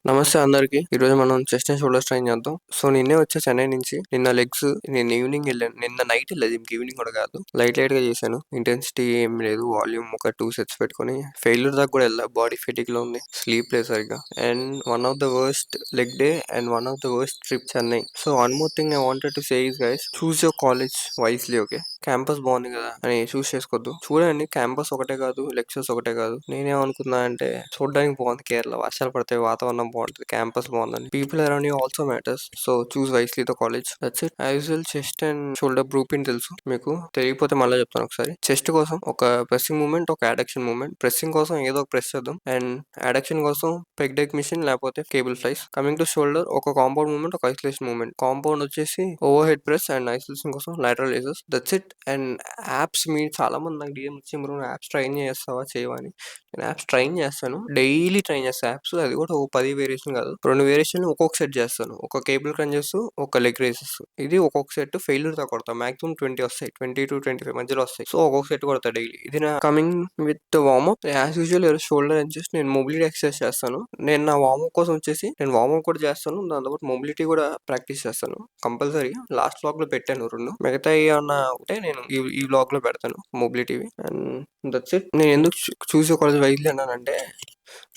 నమస్తే అందరికి. ఈరోజు మనం చెస్ట్ అండ్ షోల్డర్స్ ట్రైన్ చేద్దాం. సో నిన్నే వచ్చా చెన్నై నుంచి. నిన్న లెగ్స్ నేను ఈవినింగ్ వెళ్ళాను. నిన్న నైట్ వెళ్ళదు, ఇంక ఈవినింగ్ కూడా కాదు. లైట్ గా చేశాను. ఇంటెన్సిటీ ఏం లేదు. వాల్యూమ్ ఒక 2 సెట్స్ పెట్టుకుని ఫెయిల్యూర్ దాకా కూడా వెళ్ళా. బాడీ ఫిటిక్ లో ఉంది. స్లీప్ లేదు సరిగ్గా. And one of the worst leg day and one of the worst trip Chennai. So one more thing I wanted to say is guys, choose your college wisely. Okay, campus బాగుంది కదా అని చూస్ చేసుకోవద్దు. చూడండి, campus ఒకటే కాదు, lectures ఒకటే కాదు. నేనేమనుకున్నా అంటే చూడడానికి బాగుంది కేరళ, వర్షాలు పడితే వాతావరణం బాగుంటుంది, క్యాంపస్ బాగుందని. People around you also matters. So choose wisely the college. That's it. As usual chest and shoulder బ్రూపిన్ తెలుసు మీకు. తెలియకపోతే మళ్ళీ చెప్తాను ఒకసారి. చెస్ట్ కోసం ఒక ప్రెస్సింగ్ మూమెంట్, ఒక అడక్షన్ మూమెంట్. ప్రెస్సింగ్ కోసం ఏదో ఒక ప్రెస్ చేద్దాం, అండ్ అడక్షన్ కోసం పెగ్ డెక్ మిషన్ లేకపోతే cable flies. Coming to shoulder, ఒక కాంపౌండ్ మూమెంట్, ఒక ఐసోలేషన్ మూమెంట్. కాంపౌండ్ వచ్చేసి over head press and isolation కోసం lateral raises. That's it. And apps, మీరు చాలా మంది నాకు డిఎం వచ్చి బ్రో యాప్స్ ట్రైన్ చేస్తావా చేయవా అని. నేను యాప్స్ ట్రైన్ చేస్తాను, డైలీ ట్రైన్ చేస్తాను యాప్స్. అది కూడా ఒక 10 వేరియేషన్ కాదు, 2 వేరియేషన్ ఒక్కొక్క సెట్ చేస్తాను. ఒక కేబుల్ క్రంచెస్, ఒక లెగ్ రేసెస్. ఇది ఒక్కొక్క సెట్ ఫెయిల్యూర్ తో కొడతాను. మాక్సిమం 20 వస్తాయి, 20 to 25 మధ్యలో వస్తాయి. సో ఒక్కొక్క సెట్ కొడతా డైలీ. ఇది నా coming with warm up. As usual shoulder అని చేసి నేను మొబిలిటీ ఎక్సర్సైజ్ చేస్తాను. నేను నా వార్మప్ కోసం వచ్చేసి నేను వార్మప్ కూడా చేస్తాను, దాంతోపాటు మొబిలిటీ కూడా ప్రాక్టీస్ చేస్తాను కంపల్సరీ. లాస్ట్ బ్లాగ్ లో పెట్టాను 2. మిగతా ఏమన్నా ఉంటే నేను ఈ బ్లాగ్ లో పెడతాను మొబిలిటీవి. And that's it. నేను ఎందుకు చూసి కాలేజ్ వైద్యులు అన్నానంటే,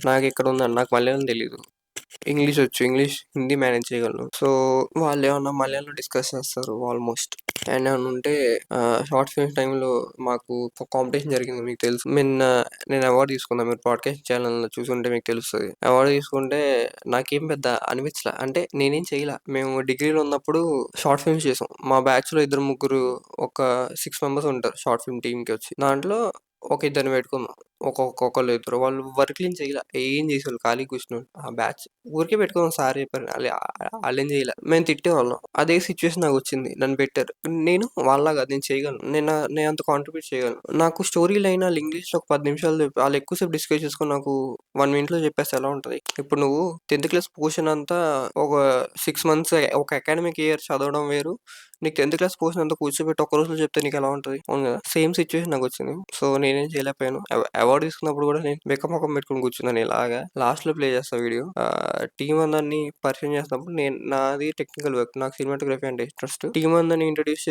నాకు ఇక్కడ ఉందని నాకు మలయాళం తెలీదు, ఇంగ్లీష్ వచ్చు, ఇంగ్లీష్ హిందీ మేనేజ్ చేయగలను. సో వాళ్ళు ఏమన్నా మలయాళంలో డిస్కస్ చేస్తారు ఆల్మోస్ట్. అండ్ ఏమన్నా ఉంటే షార్ట్ ఫిల్మ్స్ టైంలో మాకు కాంపిటీషన్ జరిగింది, మీకు తెలుసు. నేను అవార్డు తీసుకున్నా. మీరు పాడ్కాస్ట్ ఛానల్ చూసుకుంటే మీకు తెలుస్తుంది. అవార్డు తీసుకుంటే నాకేం పెద్ద అనిపించలే. అంటే నేనేం చేయలే. మేము డిగ్రీలో ఉన్నప్పుడు షార్ట్ ఫిల్మ్స్ చేసాం. మా బ్యాచ్ లో 2-3 ఒక 6 మెంబర్స్ ఉంటారు షార్ట్ ఫిల్మ్ టీమ్ కి వచ్చి. దాంట్లో ఒక ఇద్దరిని పెట్టుకున్నాం. ఒక్కొక్కళ్ళు ఇద్దరు. వాళ్ళు వర్క్ ఏం చేయలే, ఏం చేసేవాళ్ళు, ఖాళీ కూర్చున్నారు. ఆ బ్యాచ్ ఊరికే పెట్టుకున్నాం. సార్ చెప్పారు, వాళ్ళేం చేయలే. మేము తిట్టేవాళ్ళం. అదే సిచ్యువేషన్ నాకు వచ్చింది, నన్ను పెట్టారు. నేను వాళ్ళగా నేను చేయగలను, నేను అంత కాంట్రిబ్యూట్ చేయగలను. నాకు స్టోరీ లైన్ వాళ్ళు ఇంగ్లీష్ లో ఒక 10 నిమిషాలు వాళ్ళు ఎక్కువసేపు డిస్కస్ చేసుకుని నాకు 1 minute లో చెప్పేస్తే ఎలా ఉంటది. ఇప్పుడు నువ్వు 10th క్లాస్ పోర్షన్ అంతా ఒక 6 months ఒక అకాడమిక్ ఇయర్ చదవడం వేరు, నీకు 10th క్లాస్ పోర్షన్ అంతా కూర్చోబెట్టి ఒక్క రోజులో చెప్తే నీకు ఎలా ఉంటది. అవును కదా, సేమ్ సిచ్యువేషన్ నాకు వచ్చింది. సో నేనేం చేయలేకపోయాను. అవార్డు తీసుకున్నప్పుడు కూడా నేను ముఖం పెట్టుకుని కూర్చున్నాను ఇలాగా. లాస్ట్ లో ప్లే చేస్తా వీడియో. టీం అందరినీ పరిచయం చేసినప్పుడు నాది టెక్నికల్ వర్క్, నాకు సినిమాటోగ్రఫీ అంటే ఇంట్రెస్ట్. టీం అందరిని ఇంట్రడ్యూస్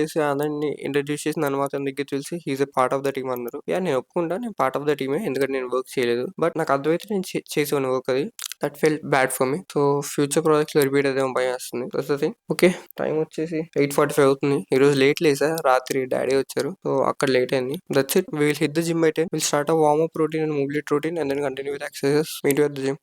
చేసి నన్ను మాత్రం దగ్గర తెలిసి he's a part of the team అన్నారు. నేను ఒప్పుకుంటా, నేను పార్ట్ ఆఫ్ ద టీమే, ఎందుకంటే నేను వర్క్ చేయలేదు. బట్ నాకు అర్థమైతే నేను చేసేవాను వర్క్. అది that felt bad for me. So future projects లో రిపీట్ అదేమో భయం వేస్తుంది. ఓకే, టైం వచ్చేసి 8:45 అవుతుంది. ఈ రోజు లేట్ లేసా, రాత్రి డాడీ వచ్చారు, సో అక్కడ లేట్ అయింది. That's it. Will hit the gym అయితే will start a warm up routine and mobility routine and then continue with exercises. Meet you at the gym.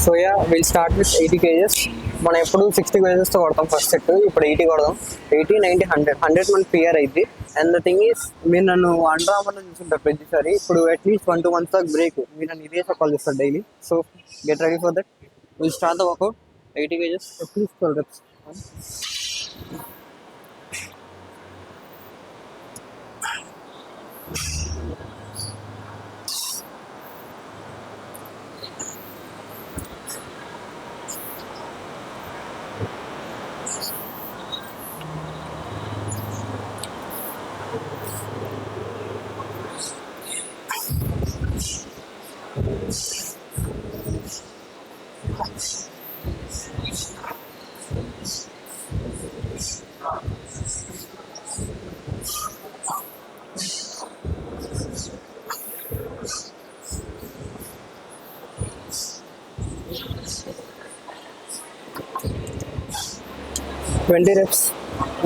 So yeah, will start with 80 kgs. మనం ఎప్పుడు 60 kgs తో కొడతాం first set. ఇప్పుడు 80 కొడదాం. 80, 90, 100 మనకి clear అయింది. And the thing is, మీరు నన్ను అండర్ చూసుకుంటారు ప్రతిసారి. ఇప్పుడు అట్లీస్ట్ 1-2 months దాకా బ్రేక్. మీరు నన్ను ఇదే కాల్ చేస్తారు daily. So get ready for that. Will start the work out. 80 kgs, at least 12 reps. 20 reps.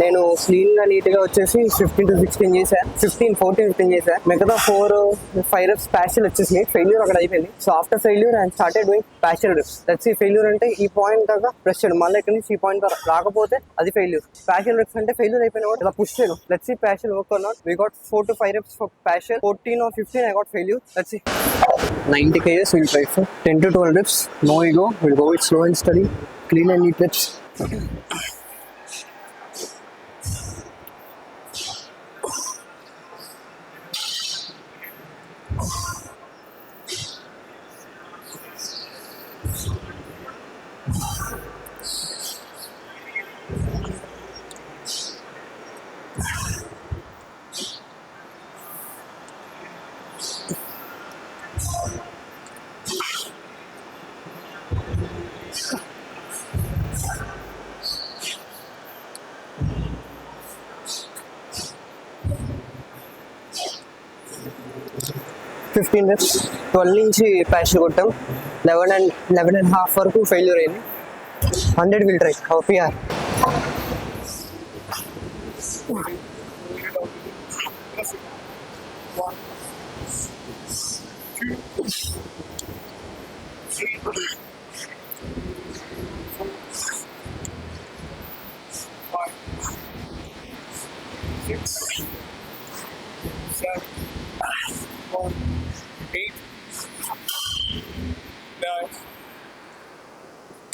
నేను క్లీన్ గా నీట్ గా వచ్చేసి 15 to 16 చేశా, 15 చేశా. మిగతా 4-5 reps పార్షియల్ వచ్చేసి ఫెయిల్యూర్ అక్కడ అయిపోయింది. So after failure and started doing partial reps. That's ఈ ఫెయిల్యూర్ అంటే ఈ పాయింట్ దాకా ప్రెస్ చేయడం, మళ్ళీ ఇక్కడ నుంచి ఈ పాయింట్ దాకా రాకపోతే అది ఫెయిల్యూర్. పార్షియల్ రెప్స్ అంటే ఫెయిల్యూర్ అయిపోయిన వాడు ఇలా పుష్ చేయడం. Let's see partial work or not. We got 4 to 5 reps for partial, 14 or 15 I got failure. Let's see. 90 kgs we'll try for 10 to 12 reps. No ego. We'll go with slow and steady, clean and neat reps. 15 reps, 12 నుంచి partial కొట్టాం. 11 and half వరకు failure అయింది. 100 will try PR.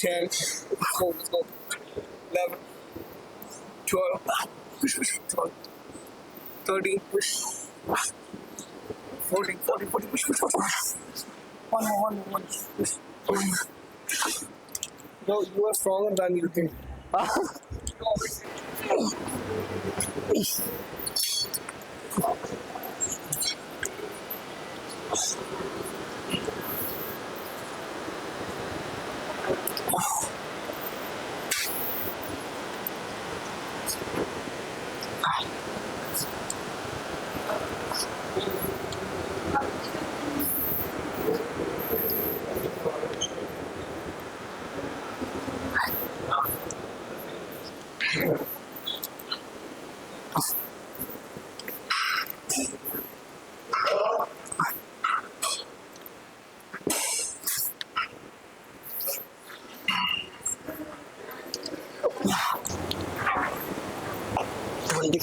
Ten, let's go. 11, 12, 13, 14, 14. One more. No, you are stronger than you think.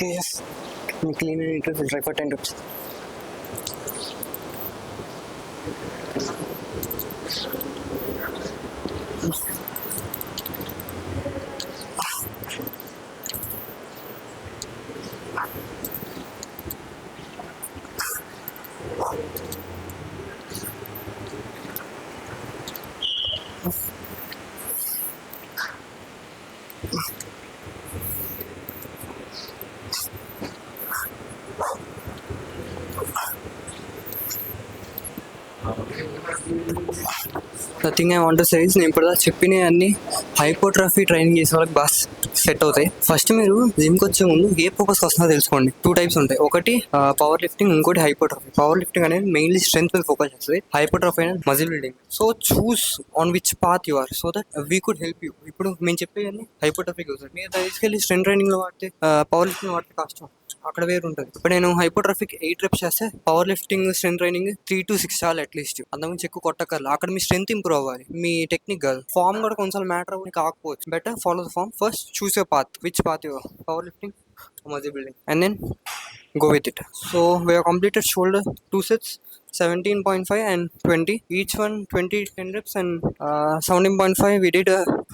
kgs. We clean and neat. We'll try for 10 reps. Nothing I want to say is, నేను ఇప్పుడు చెప్పినవి అన్ని హైపోట్రఫీ training చేసే వాళ్ళకి బాగా set అవుతాయి. First మీరు జిమ్కి వచ్చే ముందు ఏ పర్పస్కి వస్తుందో తెలుసుకోండి. 2 types ఉంటాయి. ఒకటి పవర్ లిఫ్టింగ్, ఇంకోటి హైపోట్రఫీ. పవర్ లిఫ్టింగ్ అనేది మెయిన్లీ స్ట్రెంత్ మీద ఫోకస్ చేస్తుంది. హైపోట్రఫీ అనేది muscle building. So choose on which path you are so that we could help you. ఇప్పుడు మేము చెప్పేవన్నీ హైపోట్రఫీకి వస్తుంది. మీరు తీసుకెళ్ళి స్ట్రెంత్ ట్రైనింగ్ లో వాడితే, పవర్ లిఫ్టింగ్ వాడితే కష్టం, అక్కడ వేరు ఉంటుంది. ఇప్పుడు నేను హైపోట్రఫిక్ 8 reps చేస్తే, power lifting strength training 3 to 6 చాలు అట్లీస్ట్. అంతకుమించి ఎక్కువ కొట్టకర్లా. అక్కడ మీ స్ట్రెంత్ ఇంప్రూవ్ అవ్వాలి, మీ టెక్నిక్ కాదు. ఫామ్ కూడా కొంచెం మ్యాటర్ అవ్వని కాకపోవచ్చు. Better follow the form. First choose your path, which path your power lifting, muscle building, and then go with it. So we have completed shoulder 2 sets, 17.5 and 20, each one 20 10 reps, and 17.5 we did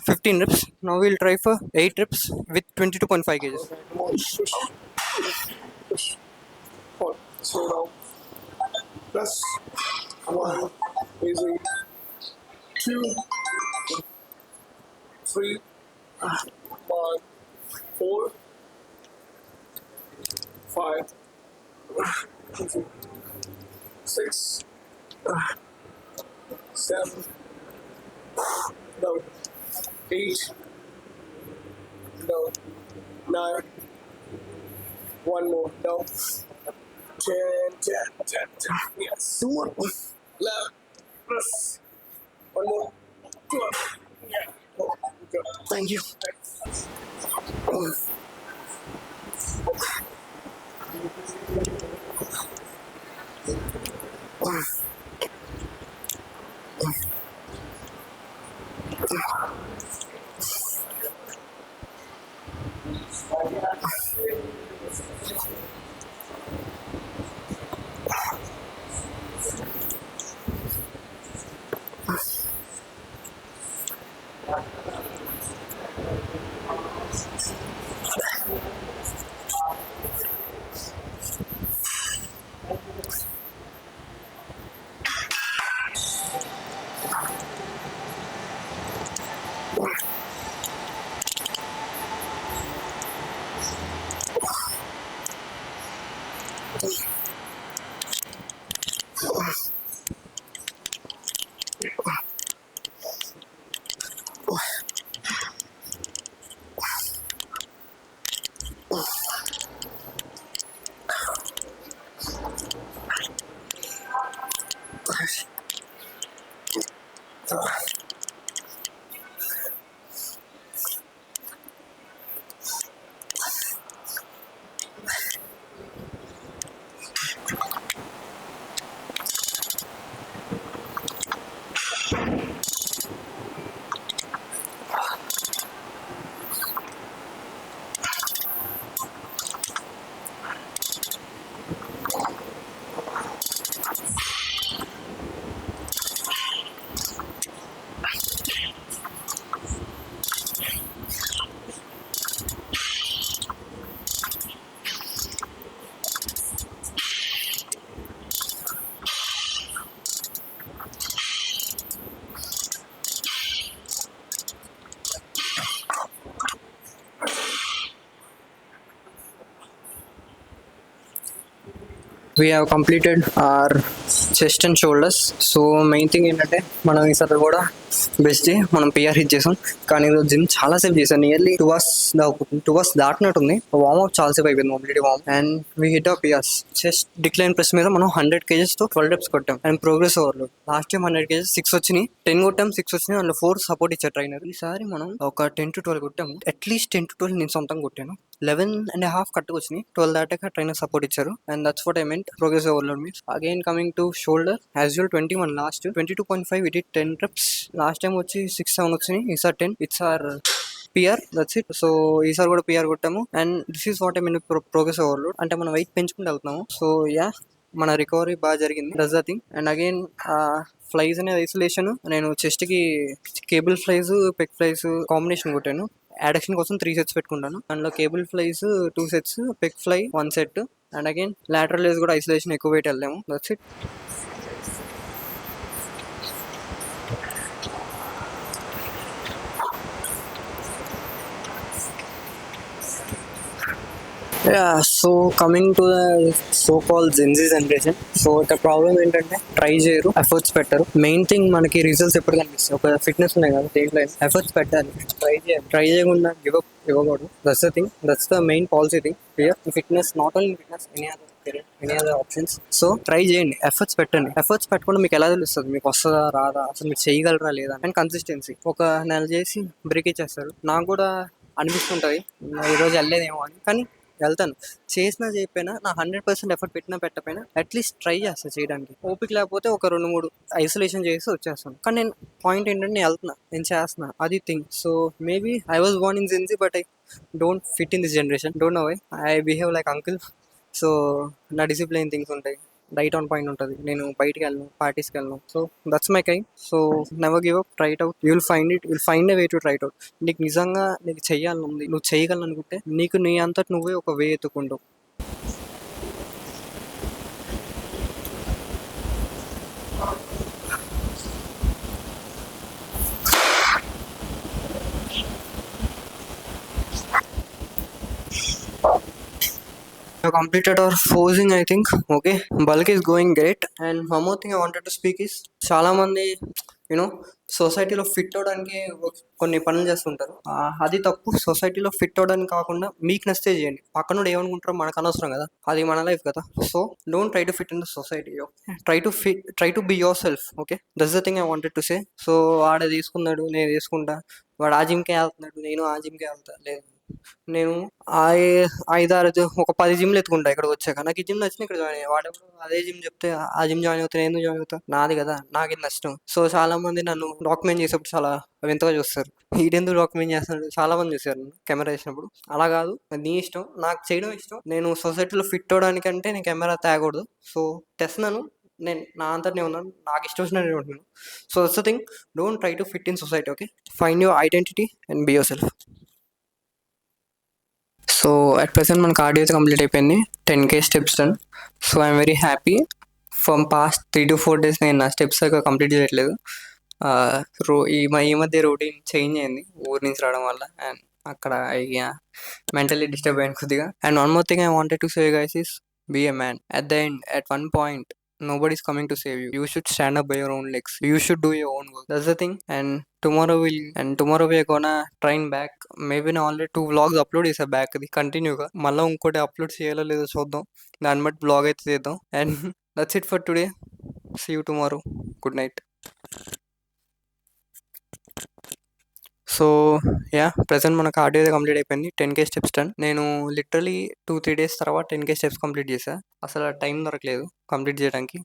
15 reps. Now we'll try for 8 reps with 22.5 kgs. Hold. Slow down. Plus 1, easy. 2, 3, 5, 4, 5, 6, 7, no, 8, no, 9, one more, no, 10, yes, 1, 11, plus, one more, 12, yeah, oh, good. Thank you. We have completed our chest and shoulders. So main thing ఏంటంటే మనం ఈసారి కూడా best మనం PR hit చేసాం. కానీ ఈరోజు gym చాలాసేపు చేసాం, నియర్లీ 2 hours దాటినట్టుంది. వార్మప్ చాలాసేపు అయిపోయింది, mobility warm, and we hit a PRs. Chest decline press మీద మనం 100 kgs తో 12 reps కొట్టాం. And progress overload last time 100 kgs 6 వచ్చినాయి, 10 కొట్టాం, 6 వచ్చినాయి, అందులో 4 సపోర్ట్ ఇచ్చారు ట్రైనర్. ఈసారి మనం ఒక 10 to 12 కొట్టాము, అట్లీస్ట్ 10 to 12 నేను సొంతంగా కొట్టాను. 11.5 కట్టుకు వచ్చినాయి, 12 దాటాక ట్రైనర్ సపోర్ట్ ఇచ్చారు. And that's what I meant progress overload means. Again coming to shoulder, as you'll 21 last 22.5 we did 10 reps. Last time వచ్చి 6-7 వచ్చినాయి, ఈసారి 10. It's our PR, that's it. So ఈసారి కూడా పిఆర్ కొట్టాము. And this is what I mean progress overload. అంటే మనం wait పెంచుకుంటూ వెళ్తున్నాము. సో యా, మన రికవరీ బాగా జరిగింది, that's the thing. And again flies అనేది ఐసోలేషన్. నేను చెస్ట్కి cable flies, pec flies combination కొట్టాను. యాడక్షన్ కోసం 3 sets పెట్టుకుంటాను. అందులో cable flies 2 sets, pec fly 1 set. And again lateral raise కూడా ఐసోలేషన్ ఎక్కువ వెయిట్ వెళ్ళాము, that's it. Yeah, so coming to the so-called Gen Z generation, so ఇక్కడ problem ఏంటంటే try చేయరు, ఎఫర్ట్స్ పెట్టరు. మెయిన్ థింగ్ మనకి రిజల్ట్స్ ఎప్పుడు కనిపిస్తాయి, ఒక ఫిట్నెస్ ఉన్నాయి కదా దేంట్లో ఎఫర్ట్స్ పెట్టాలి, ట్రై చేయకుండా గివ్ అప్ ఇవ్వకూడదు. That's the thing, that's the main policy thing here. Fitness, not only fitness, any other options. So try చేయండి, ఎఫర్ట్స్ పెట్టండి. ఎఫర్ట్స్ పెట్టకుండా మీకు ఎలా తెలుస్తుంది మీకు వస్తుందా రాదా, అసలు మీరు చేయగలరా లేదా. And consistency. ఒక నెల చేసి బ్రేక్ ఇచ్చేస్తారు. నాకు కూడా అనిపిస్తుంటుంది ఈరోజు వెళ్ళలేదేమో అని, కానీ వెళ్తాను. చేసినా చేయకపోయినా నా 100% ఎఫర్ట్ పెట్టినా పెట్టకపోయినా అట్లీస్ట్ ట్రై చేస్తాను చేయడానికి. ఓపిక లేకపోతే ఒక 2-3 ఐసోలేషన్ చేసి వచ్చేస్తాను. కానీ నేను పాయింట్ ఏంటంటే నేను వెళ్తున్నా, నేను చేస్తున్నా, అది thing. So maybe I was born in gen Z but I don't fit in this generation, don't know why. I behave like uncle. So నా డిసిప్లైన్ థింగ్స్ ఉంటాయి, రైట్ ఆన్ పాయింట్ ఉంటుంది. నేను బయటికి వెళ్ళను, పార్టీస్కి వెళ్ళను. So that's my kind. So never give up, try it out, you will find it, will find a way to try it out. నీకు నిజంగా నీకు చెయ్యాలని ఉంది, నువ్వు చేయగలనుకుంటే నీకు నీ అంతటి నువ్వే ఒక వే ఎత్తుకుంటావు. Completed our posing, I think. Okay, bulk is going great. And one more thing I wanted to speak is, చాలా మంది సొసైటీలో ఫిట్ అవడానికి కొన్ని పనులు చేస్తుంటారు. అది తప్పు. సొసైటీలో ఫిట్ అవడానికి కాకుండా మీకు నచ్చితే చేయండి. పక్కనోడు ఏమనుకుంటారో మనకు అనవసరం కదా, అది మన లైఫ్ కదా. So don't try to fit in the society, try to be yourself. Okay, that's the thing I wanted to say. So వాడు తీసుకున్నాడు, నేను తీసుకుంటా, వాడు ఆ జిమ్కే వెళ్తున్నాడు, నేను ఆ జిమ్కే వెళ్తా, లేదు. నేను ఒక 10 జిమ్లు ఎత్తుకుంటా ఇక్కడికి వచ్చాక. నాకు ఈ జిమ్ నచ్చింది, ఇక్కడ జాయిన్ అయ్యా. వాడెవడో అదే జిమ్ చెప్తే ఆ జిమ్ జాయిన్ అవుతా, నేను ఎందుకు జాయిన్ అవుతా? నాది కదా, నాకు ఇది నష్టం. సో చాలా మంది నన్ను డాక్యుమెంట్ చేసేప్పుడు చాలా వింతగా చూస్తారు. ఈడెందుకు డాక్యుమెంట్ చేస్తున్నాడు, చాలా మంది చూసారు నన్ను కెమెరా చేసినప్పుడు. అలా కాదు, అది నీ ఇష్టం, నాకు చేయడం ఇష్టం. నేను సొసైటీలో ఫిట్ అవడానికంటే నేను కెమెరా తేకూడదు. సో తెస్తున్నాను, నేను నా అంతటి నేను ఉన్నాను, నాకు ఇష్టం వచ్చినట్టు ఉంటున్నాను. So that's the thing, don't try to fit in society, okay? Find your identity and be yourself. So at present మన కార్డియో అయితే కంప్లీట్ అయిపోయింది, 10K steps done. So I'm very happy. From past 3 to 4 days నేను నా steps complete చేయట్లేదు. ఈ మధ్య routine change అయింది ఊరి నుంచి రావడం వల్ల, అండ్ అక్కడ మెంటలీ డిస్టర్బ్ అయ్యాను కొద్దిగా. And one more thing I wanted to say guys is, be a man. At the end, at one point, nobody is coming to save you. You should stand up by your own legs. You should do your own work. That's the thing. And tomorrow we are gonna train back. Maybe నేను already 2 vlogs upload చేసా back the కంటిన్యూగా. మళ్ళీ ఇంకోటి upload చేయాలో లేదో చూద్దాం. దాన్ని బట్టి బ్లాగ్ అయితే చేద్దాం. And that's it for today. See you tomorrow. Good night. So present మన కార్డియో అయితే కంప్లీట్ అయిపోయింది, 10K స్టెప్స్ డన్. నేను లిటరలీ 2-3 days తర్వాత 10K స్టెప్స్ కంప్లీట్ చేశా. అసలు టైం దొరకలేదు కంప్లీట్ చేయడానికి.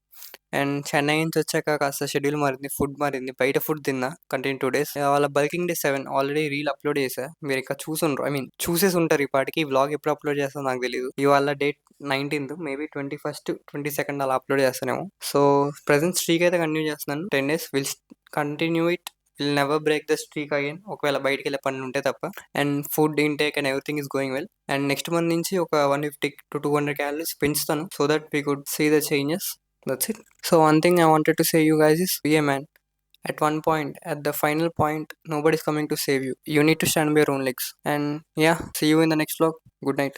అండ్ చెన్నై నుంచి వచ్చాక కాస్త షెడ్యూల్ మారింది, ఫుడ్ మారింది, బయట ఫుడ్ తిన్నా కంటిన్యూ 2 days. వాళ్ళ bulking day 7 already reel upload చేశా, మీరు ఇంకా చూసుండ్రు, చూసేసి ఉంటారు. ఈ పాటికి ఈ వ్లాగ్ ఎప్పుడు అప్లోడ్ చేస్తానో నాకు తెలియదు. ఇవాళ date 19th, maybe 21st 22nd అలా అప్లోడ్ చేస్తానేమో. సో ప్రెసెంట్ స్ట్రీక్ అయితే కంటిన్యూ చేస్తున్నాను, 10 days. Will continue it, will never break the streak again, ఒకవేళ బయటికి వెళ్ళే పనులు ఉంటే తప్ప. And food intake and everything is going well. And next month నుంచి ఒక 150 to 200 calories పెంచుతాను, so that we could see the changes. That's it. So one thing I wanted to say you guys is, be a man. At one point, at the final point, nobody's coming to save you. You need to stand by your own legs. And see you in the next vlog. Good night.